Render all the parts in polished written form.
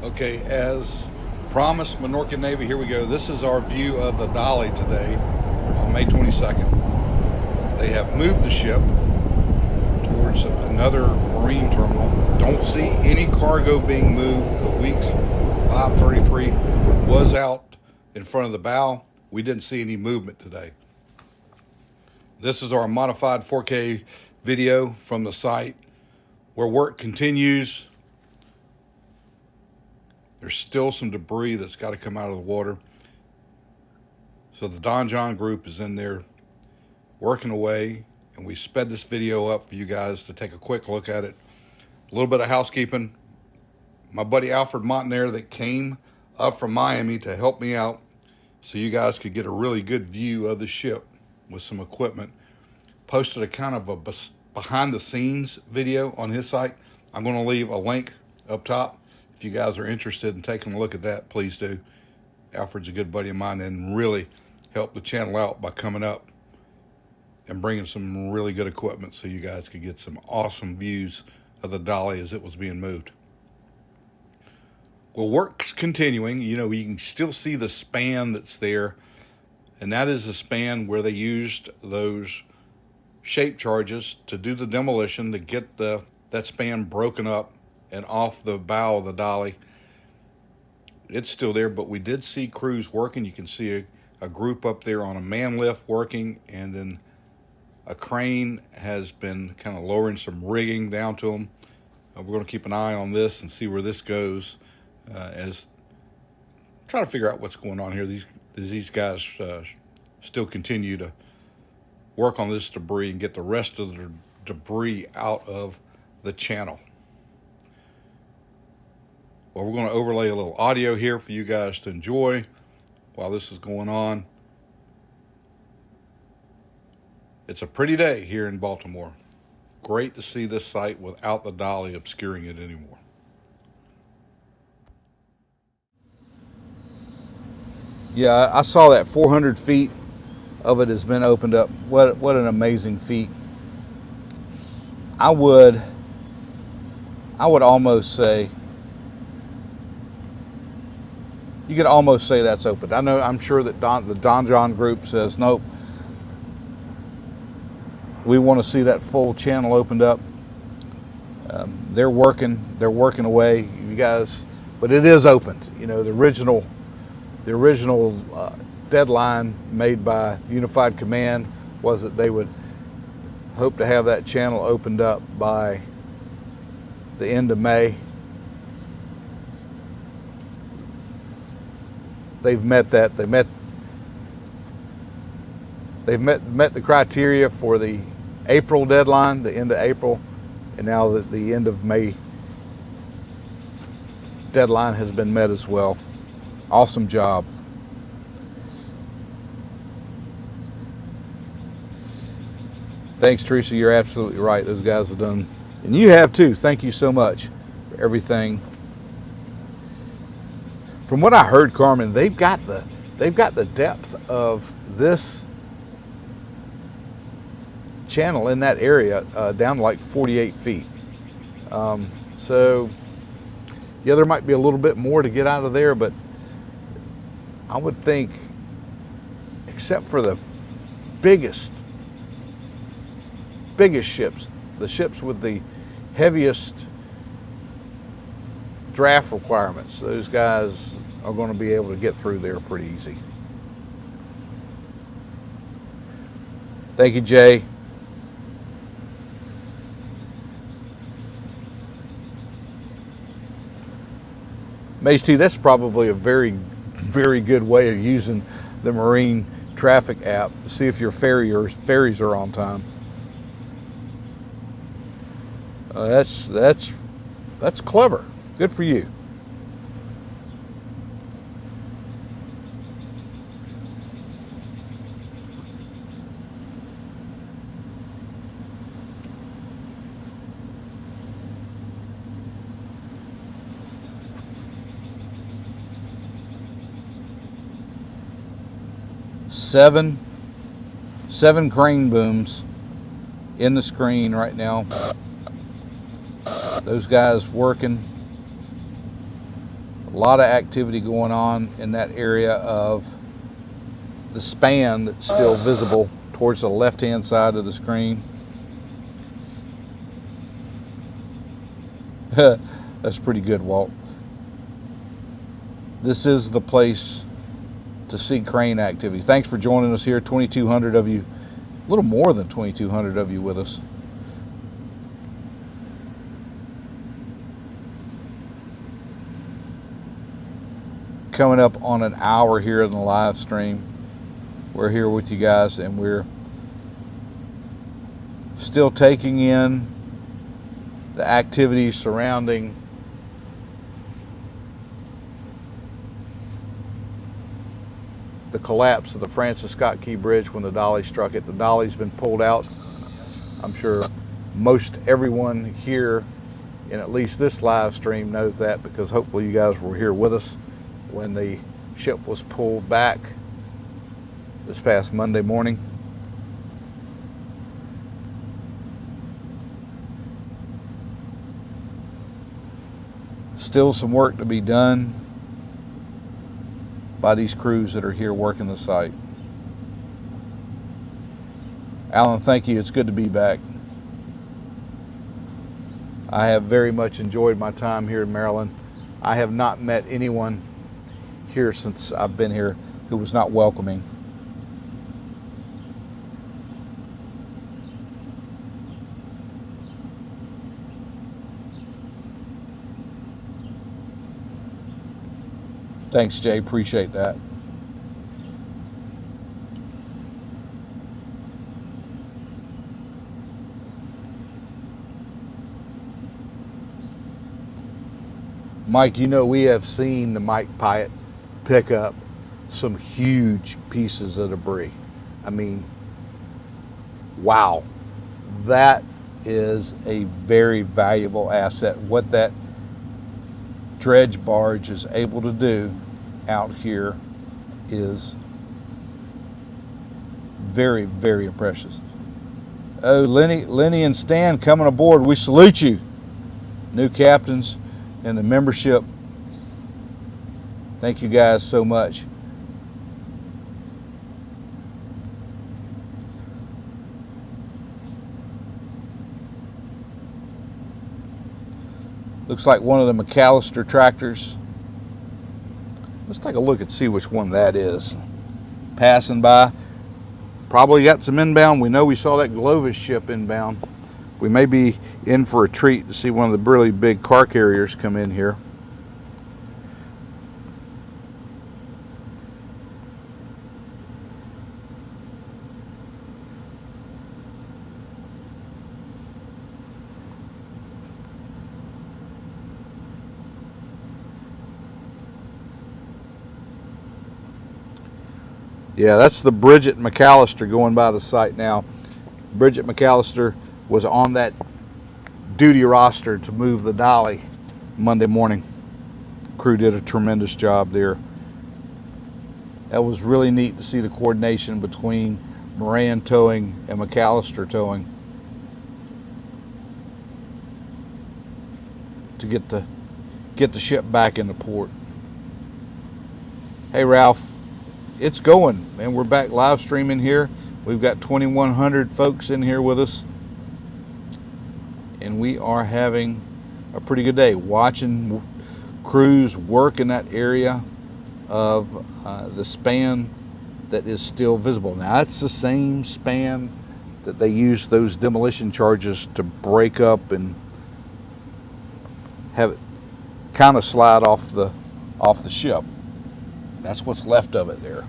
Okay, as promised, Minorcan Navy, here we go. This is our view of the Dolly today on May 22nd. They have moved the ship towards another marine terminal. Don't see any cargo being moved. The Weeks 533 was out in front of the bow. We didn't see any movement today. This is our modified 4K video from the site where work continues. There's still some debris that's got to come out of the water. So the Donjon group is in there working away, and we sped this video up for you guys to take a quick look at it. A little bit of housekeeping. My buddy Alfred Montaner that came up from Miami to help me out so you guys could get a really good view of the ship with some equipment. Posted a kind of a behind the scenes video on his site. I'm going to leave a link up top. If you guys are interested in taking a look at that, please do. Alfred's a good buddy of mine and really helped the channel out by coming up and bringing some really good equipment so you guys could get some awesome views of the Dolly as it was being moved. Well, work's continuing. You know, you can still see the span that's there, and that is the span where they used those shape charges to do the demolition to get that span broken up and off the bow of the Dolly. It's still there, but we did see crews working. You can see a group up there on a man lift working, and then a crane has been kind of lowering some rigging down to them. We're going to keep an eye on this and see where this goes as try to figure out what's going on here. These guys still continue to work on this debris and get the rest of the debris out of the channel. Well, we're going to overlay a little audio here for you guys to enjoy while this is going on. It's a pretty day here in Baltimore. Great to see this site without the Dolly obscuring it anymore. Yeah, I saw that 400 feet of it has been opened up. What an amazing feat. I would almost say, you could almost say that's open. I'm sure that the Donjon group says, nope, we want to see that full channel opened up. They're working away, you guys, but it is opened. You know, the original deadline made by Unified Command was that they would hope to have that channel opened up by the end of May. They've met that. They've met the criteria for the April deadline, the end of April, and now that the end of May deadline has been met as well. Awesome job. Thanks, Teresa. You're absolutely right. Those guys have done, and you have too. Thank you so much for everything. From what I heard, Carmen, they've got the depth of this channel in that area down to like 48 feet. So yeah, there might be a little bit more to get out of there, but I would think, except for the biggest ships, the ships with the heaviest draft requirements, those guys are going to be able to get through there pretty easy. Thank you, Jay. Mace T, that's probably a very, very good way of using the Marine traffic app to see if your ferries are on time. That's clever. Good for you. Seven crane booms in the screen right now. Those guys working. A lot of activity going on in that area of the span that's still visible towards the left-hand side of the screen. That's pretty good, Walt. This is the place to see crane activity. Thanks for joining us here. 2,200 of you, a little more than 2,200 of you with us. Coming up on an hour here in the live stream. We're here with you guys, and we're still taking in the activities surrounding the collapse of the Francis Scott Key Bridge when the Dolly struck it. The Dolly's been pulled out. I'm sure most everyone here in at least this live stream knows that, because hopefully you guys were here with us when the ship was pulled back this past Monday morning. Still some work to be done by these crews that are here working the site. Alan, thank you. It's good to be back. I have very much enjoyed my time here in Maryland. I have not met anyone here since I've been here who was not welcoming. Thanks, Jay. Appreciate that. Mike, you know we have seen the Mike Pyatt pick up some huge pieces of debris. I mean, wow. That is a very valuable asset. What that dredge barge is able to do out here is very, very impressive. Oh, Lenny and Stan coming aboard. We salute you, new captains and the membership. Thank you guys so much. Looks like one of the McAllister tractors. Let's take a look and see which one that is. Passing by. Probably got some inbound. We know we saw that Glovis ship inbound. We may be in for a treat to see one of the really big car carriers come in here. Yeah, that's the Bridget McAllister going by the site now. Bridget McAllister was on that duty roster to move the Dolly Monday morning. Crew did a tremendous job there. That was really neat to see the coordination between Moran towing and McAllister towing to get the ship back into port. Hey Ralph, it's going, man. We're back live streaming here. We've got 2,100 folks in here with us, and we are having a pretty good day watching crews work in that area of the span that is still visible. Now that's the same span that they use those demolition charges to break up and have it kind of slide off the ship. That's what's left of it there.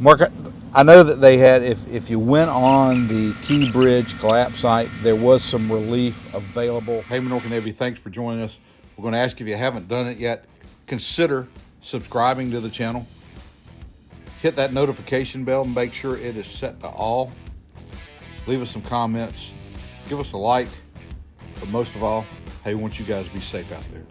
Mark, I know that they had, if you went on the Key Bridge collapse site, there was some relief available. Hey, Minorcan Navy, thanks for joining us. We're going to ask if you haven't done it yet, consider subscribing to the channel. Hit that notification bell and make sure it is set to all. Leave us some comments. Give us a like. But most of all, hey, we want you guys to be safe out there.